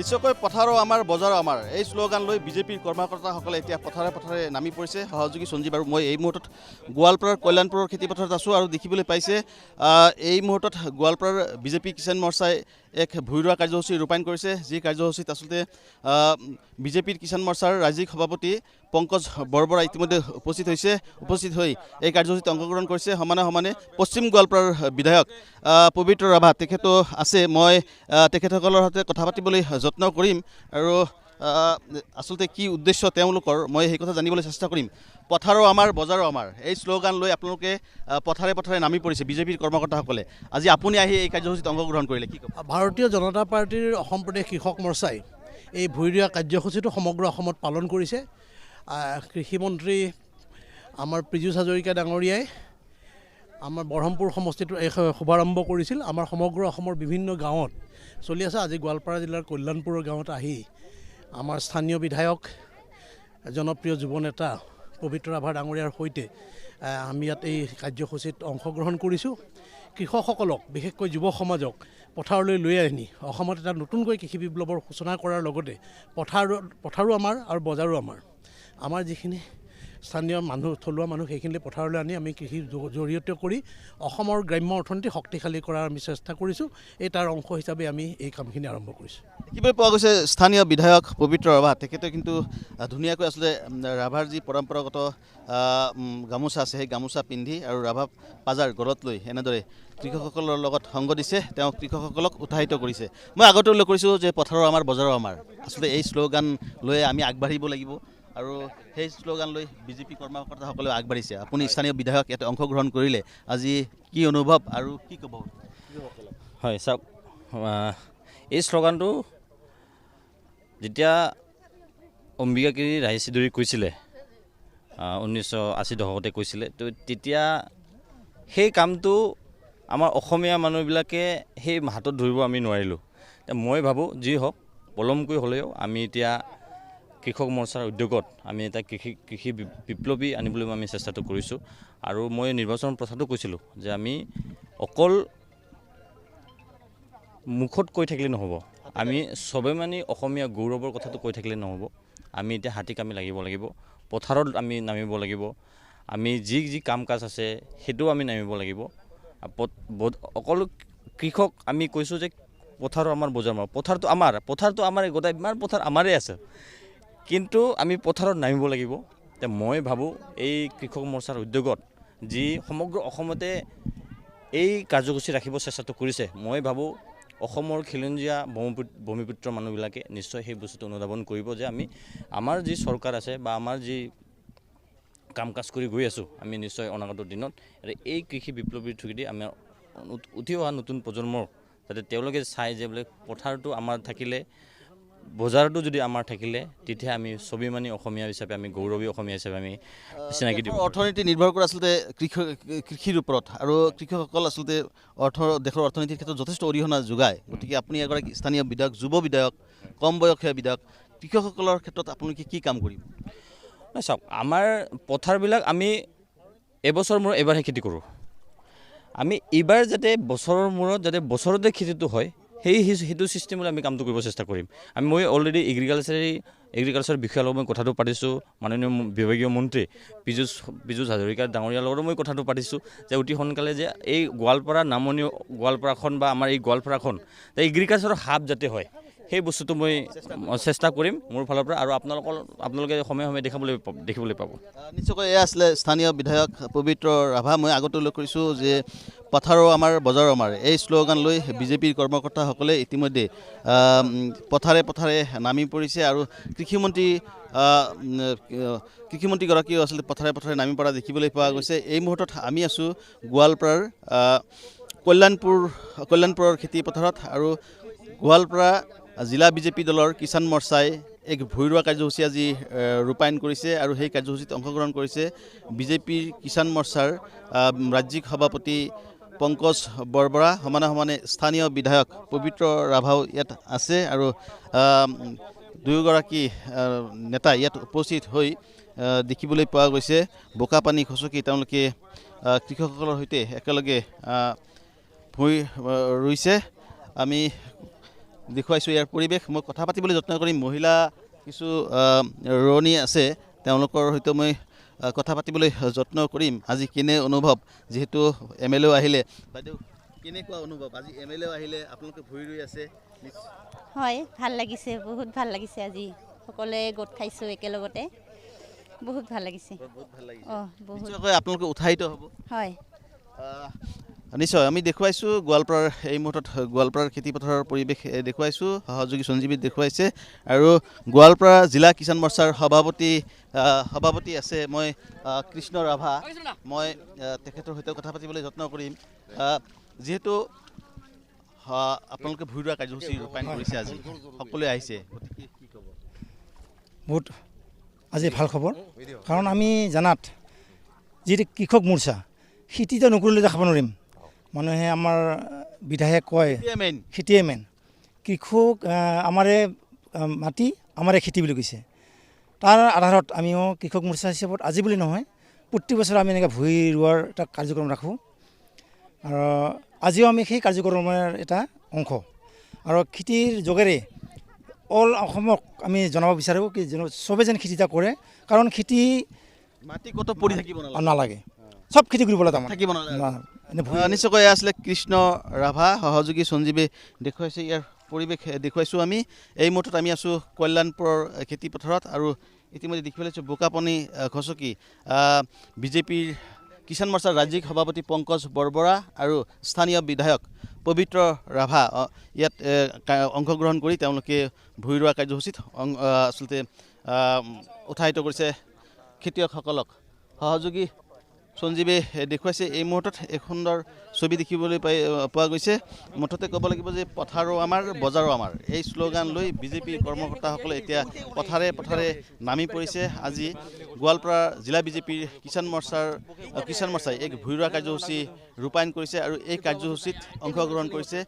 নিশ্চয়কৈ পথাৰো আমাৰ বজাৰো আমাৰ এই শ্লোগান লৈ বিজেপিৰ কৰ্মকৰ্তাসকলে এতিয়া পথাৰে পথাৰে নামি পৰিছে। সহযোগী সঞ্জীৱ আৰু মই এই মুহূৰ্তত গোৱালপাৰাৰ কল্যাণপুৰৰ খেতিপথাৰত আছোঁ আৰু দেখিবলৈ পাইছে এই মুহূৰ্তত গোৱালপাৰাৰ বিজেপি কিষাণ মৰ্চাই এক ভূঁই ৰোৱা কাৰ্যসূচী ৰূপায়ণ কৰিছে, যি কাৰ্যসূচীত আচলতে বিজেপিৰ কিষাণ মৰ্চাৰ ৰাজ্যিক সভাপতি পংকজ বৰবৰা ইতিমধ্যে উপস্থিত হৈ এই কাৰ্যসূচীত অংশগ্ৰহণ কৰিছে। সমানে সমানে পশ্চিম গোৱালপাৰাৰ বিধায়ক পবিত্ৰ ৰাভা তেখেতো আছে। মই তেখেতসকলৰ সৈতে কথা পাতিবলৈ যত্ন কৰিম আৰু আচলতে কি উদ্দেশ্য তেওঁলোকৰ মই সেই কথা জানিবলৈ চেষ্টা কৰিম। পথাৰো আমাৰ বজাৰো আমাৰ এই শ্লোগান লৈ আপোনালোকে পথাৰে পথাৰে নামি পৰিছে বিজেপিৰ কৰ্মকৰ্তাসকলে। আজি আপুনি আহি এই কাৰ্যসূচীত অংশগ্ৰহণ কৰিলে, কি ক'ব? ভাৰতীয় জনতা পাৰ্টীৰ অসম প্ৰদেশ কৃষক মৰ্চাই এই ভূঁই ৰোৱা কাৰ্যসূচীটো সমগ্ৰ অসমত পালন কৰিছে। কৃষিমন্ত্ৰী আমাৰ পীযুষ হাজৰিকা ডাঙৰীয়াই আমাৰ বৰহমপুৰ সমষ্টিটো এই শুভাৰম্ভ কৰিছিল। আমাৰ সমগ্ৰ অসমৰ বিভিন্ন গাঁৱত চলি আছে। আজি গোৱালপাৰা জিলাৰ কল্যাণপুৰৰ গাঁৱত আহি আমাৰ স্থানীয় বিধায়ক জনপ্ৰিয় যুৱ নেতা পবিত্ৰ ৰাভা ডাঙৰীয়াৰ সৈতে আমি ইয়াত এই কাৰ্যসূচীত অংশগ্ৰহণ কৰিছোঁ। কৃষকসকলক বিশেষকৈ যুৱ সমাজক পথাৰলৈ লৈ আনি অসমত এটা নতুনকৈ কৃষি বিপ্লৱৰ সূচনা কৰাৰ লগতে পথাৰো আমাৰ আৰু বজাৰো আমাৰ যিখিনি স্থানীয় মানুহ থলুৱা মানুহ সেইখিনি পথাৰলৈ আনি আমি কৃষিৰ জৰিয়তে কৰি অসমৰ গ্ৰাম্য অৰ্থনীতি শক্তিশালী কৰাৰ আমি চেষ্টা কৰিছোঁ। এই তাৰ অংশ হিচাপে আমি এই কামখিনি আৰম্ভ কৰিছোঁ। দেখিবলৈ পোৱা গৈছে স্থানীয় বিধায়ক পবিত্ৰ ৰাভা তেখেতে কিন্তু ধুনীয়াকৈ আচলতে ৰাভাৰ যি পৰম্পৰাগত গামোচা আছে সেই গামোচা পিন্ধি আৰু ৰাভা পাজাৰ গলত লৈ এনেদৰে কৃষকসকলৰ লগত সংগ দিছে। তেওঁ কৃষকসকলক উৎসাহিত কৰিছে। মই আগতে উল্লেখ কৰিছোঁ যে পথাৰো আমাৰ বজাৰো আমাৰ। আচলতে এই শ্লোগান লৈ আমি আগবাঢ়িব লাগিব আৰু সেই শ্লোগান লৈ বিজেপি কৰ্মকৰ্তাসকলেও আগবাঢ়িছে। আপুনি স্থানীয় বিধায়ক ইয়াতে অংশগ্ৰহণ কৰিলে, আজি কি অনুভৱ আৰু কি ক'ব? হয় চাওক, এই শ্লোগানটো যেতিয়া অম্বিকাগিৰি ৰায়চৌধুৰীয়ে কৈছিলে 1980 দশকতে কৈছিলে, তো তেতিয়া সেই কামটো আমাৰ অসমীয়া মানুহবিলাকে সেই হাতত ধৰিব আমি নোৱাৰিলোঁ। মই ভাবোঁ যি হওক পলমকৈ হ'লেও আমি এতিয়া কৃষক মৰ্চাৰ উদ্যোগত আমি এটা কৃষি বিপ্লৱী আনিবলৈ আমি চেষ্টাটো কৰিছোঁ। আৰু মই নিৰ্বাচন প্ৰচাৰটো কৈছিলোঁ যে আমি অকল মুখত কৈ থাকিলে নহ'ব, আমি চবে মানে অসমীয়া গৌৰৱৰ কথাটো কৈ থাকিলে নহ'ব। আমি এতিয়া হাতী কামি লাগিব লাগিব, পথাৰত আমি নামিব লাগিব, আমি যি কাম কাজ আছে সেইটোও আমি নামিব লাগিব। অকল কৃষক আমি কৈছোঁ যে পথাৰো আমাৰ বজাৰ আমাৰ, পথাৰটো আমাৰ গোটেই ইমান পথাৰ আমাৰেই আছে, কিন্তু আমি পথাৰত নামিব লাগিব। মই ভাবোঁ এই কৃষক মৰ্চাৰ উদ্যোগত যি সমগ্ৰ অসমতে এই কাৰ্যসূচী ৰাখিব চেষ্টাটো কৰিছে, মই ভাবোঁ অসমৰ খিলঞ্জীয়া ভূমিপুত্ৰ মানুহবিলাকে নিশ্চয় সেই বস্তুটো অনুধাৱন কৰিব যে আমাৰ যি চৰকাৰ আছে বা আমাৰ যি কাম কাজ কৰি গৈ আছোঁ, আমি নিশ্চয় অনাগত দিনত এই কৃষি বিপ্লৱীৰ যোগেদি আমাৰ উঠি অহা নতুন প্ৰজন্মৰ যাতে তেওঁলোকে চাই যে বোলে পথাৰটো আমাৰ থাকিলে, বজাৰটো যদি আমাৰ থাকিলে, তেতিয়া আমি ছবি মানি অসমীয়া হিচাপে আমি গৌৰৱী অসমীয়া হিচাপে আমি চিনাকি দিম। অৰ্থনীতি নিৰ্ভৰ কৰে আচলতে কৃষিৰ ওপৰত আৰু কৃষকসকল আচলতে দেশৰ অৰ্থনীতিৰ ক্ষেত্ৰত যথেষ্ট অৰিহণা যোগায়। গতিকে আপুনি এগৰাকী স্থানীয় বিধায়ক, যুৱ বিধায়ক, কম বয়সীয়া বিধায়ক, কৃষকসকলৰ ক্ষেত্ৰত আপোনালোকে কি কাম কৰিব? চাওক, আমাৰ পথাৰবিলাক আমি এবছৰ মূৰত এবাৰহে খেতি কৰোঁ। আমি এইবাৰ যাতে বছৰৰ মূৰত যাতে বছৰতে খেতিটো হয় সেইটো ছিষ্টেমত আমি কামটো কৰিব চেষ্টা কৰিম। মই অলৰেডি এগ্ৰিকালচাৰ বিষয়াৰ লগত মই কথাটো পাতিছোঁ। মাননীয় বিভাগীয় মন্ত্ৰী পীযুষ হাজৰিকা ডাঙৰীয়াৰ লগতো মই কথাটো পাতিছোঁ যে অতি সোনকালে যে এই গোৱালপাৰা নামনি গোৱালপাৰাখন বা আমাৰ এই গোৱালপাৰাখন এগ্ৰিকালচাৰৰ হাব যাতে হয় সেই বস্তুটো মই চেষ্টা কৰিম মোৰ ফালৰ পৰা, আৰু আপোনালোকে সময়ে সময়ে দেখিবলৈ পাব। নিশ্চয়কৈ এয়া আছিলে স্থানীয় বিধায়ক পবিত্ৰ ৰাভা। মই আগতে উল্লেখ কৰিছোঁ যে পথাৰো আমাৰ বজাৰো আমাৰ এই শ্লোগান লৈ বিজেপিৰ কৰ্মকৰ্তাসকলে ইতিমধ্যে পথাৰে পথাৰে নামি পৰিছে আৰু কৃষিমন্ত্ৰীগৰাকীও আচলতে পথাৰে পথাৰে নামি পৰা দেখিবলৈ পোৱা গৈছে। এই মুহূৰ্তত আমি আছোঁ গোৱালপাৰাৰ কল্যাণপুৰৰ খেতি পথাৰত আৰু গোৱালপাৰা জিলা বিজেপি দলৰ কিষাণ মৰ্চাই এক ভূঁই ৰোৱা কাৰ্যসূচী আজি ৰূপায়ণ কৰিছে আৰু সেই কাৰ্যসূচীত অংশগ্ৰহণ কৰিছে বিজেপিৰ কিষাণ মৰ্চাৰ ৰাজ্যিক সভাপতি পংকজ বৰবৰা, সমানে স্থানীয় বিধায়ক পবিত্ৰ ৰাভাও ইয়াত আছে আৰু দুয়োগৰাকী নেতা ইয়াত উপস্থিত হৈ দেখিবলৈ পোৱা গৈছে। বোকা পানী খচকি তেওঁলোকে কৃষকসকলৰ সৈতে একেলগে ভূঁই ৰুইছে। আমি দেখুৱাইছোঁ ইয়াৰ পৰিৱেশ। মই কথা পাতিবলৈ যত্ন কৰিম। মহিলা কিছু ৰোৱনী আছে, তেওঁলোকৰ সৈতে মই কথা পাতিবলৈ যত্ন কৰিম। আজি কেনে অনুভৱ, যিহেতু MLA আহিলে। বাইদেউ, কেনেকুৱা অনুভৱ আজি MLA আহিলে, আপোনালোকে ভূঁই ৰুই আছে? হয়, ভাল লাগিছে, বহুত ভাল লাগিছে। আজি সকলোৱে গোট খাইছোঁ একেলগতে, বহুত ভাল লাগিছে। বহুত ভাল লাগিছে। অঁ, বহুত। নিশ্চয়কৈ আপোনালোকে উৎসাহিত হ'ব। হয়, নিশ্চয় আমি দেখুৱাইছোঁ গোৱালপাৰাৰ এই মুহূৰ্তত গোৱালপাৰাৰ খেতিপথাৰৰ পৰিৱেশ দেখুৱাইছোঁ। সহযোগী সঞ্জীৱীত দেখুৱাইছে আৰু গোৱালপাৰা জিলা কিষাণ মৰ্চাৰ সভাপতি আছে মই কৃষ্ণ ৰাভা। মই তেখেতৰ সৈতে কথা পাতিবলৈ যত্ন কৰিম। যিহেতু আপোনালোকে ভূঁই ৰোৱা কাৰ্যসূচী ৰূপায়ণ কৰিছে, আজি সকলোৱে আহিছে, গতিকে কি ক'ব? বহুত আজি ভাল খবৰ, কাৰণ আমি জানাত যিটো কৃষক মৰ্চা খেতিটো নকৰিলে খাব নোৱাৰিম। মানুহে আমাৰ বিধায়কে কয় খেতিয়ে মেইন, কৃষক আমাৰে মাটি আমাৰে খেতি বুলি কৈছে। তাৰ আধাৰত আমিও কৃষক মৰ্চা হিচাপত আজি বুলি নহয়, প্ৰতি বছৰে আমি এনেকৈ ভূঁই ৰোৱাৰ এটা কাৰ্যক্ৰম ৰাখোঁ আৰু আজিও আমি সেই কাৰ্যক্ৰমৰ এটা অংশ। আৰু খেতিৰ যোগেৰে অল অসমক আমি জনাব বিচাৰোঁ কি চবে যেন খেতি এটা কৰে, কাৰণ খেতি মাটি ক'তো পৰি থাকিব নালাগে, চব খেতি কৰিব লাগে থাকিব নালাগে। নিশ্চয়কৈ আছিলে কৃষ্ণ ৰাভা, সহযোগী সঞ্জীৱে দেখুৱাইছে ইয়াৰ পৰিৱেশ দেখুৱাইছোঁ আমি। এই মুহূৰ্তত আমি আছোঁ কল্যাণপুৰৰ খেতিপথাৰত আৰু ইতিমধ্যে দেখিবলৈ পাইছোঁ বোকাপানী খচকি বিজেপিৰ কিষাণ মৰ্চাৰ ৰাজ্যিক সভাপতি পংকজ বৰবৰা আৰু স্থানীয় বিধায়ক পবিত্ৰ ৰাভা ইয়াত অংশগ্ৰহণ কৰি তেওঁলোকে ভূঁই ৰোৱা কাৰ্যসূচীত আচলতে উৎসাহিত কৰিছে খেতিয়কসকলক। সহযোগী সঞ্জীৱে দেখুৱাইছে এই মুহূৰ্তত এক সুন্দৰ ছবি দেখিবলৈ পোৱা গৈছে। মুঠতে ক'ব লাগিব যে পথাৰো আমাৰ, বজাৰো আমাৰ, এই শ্লোগান লৈ বিজেপিৰ কৰ্মকৰ্তাসকলে এতিয়া পথাৰে পথাৰে নামি পৰিছে। আজি গোৱালপাৰা জিলা বিজেপিৰ কিষাণ মৰ্চাই এক ভূঁই ৰোৱা কাৰ্যসূচী ৰূপায়ণ কৰিছে আৰু এই কাৰ্যসূচীত অংশগ্ৰহণ কৰিছে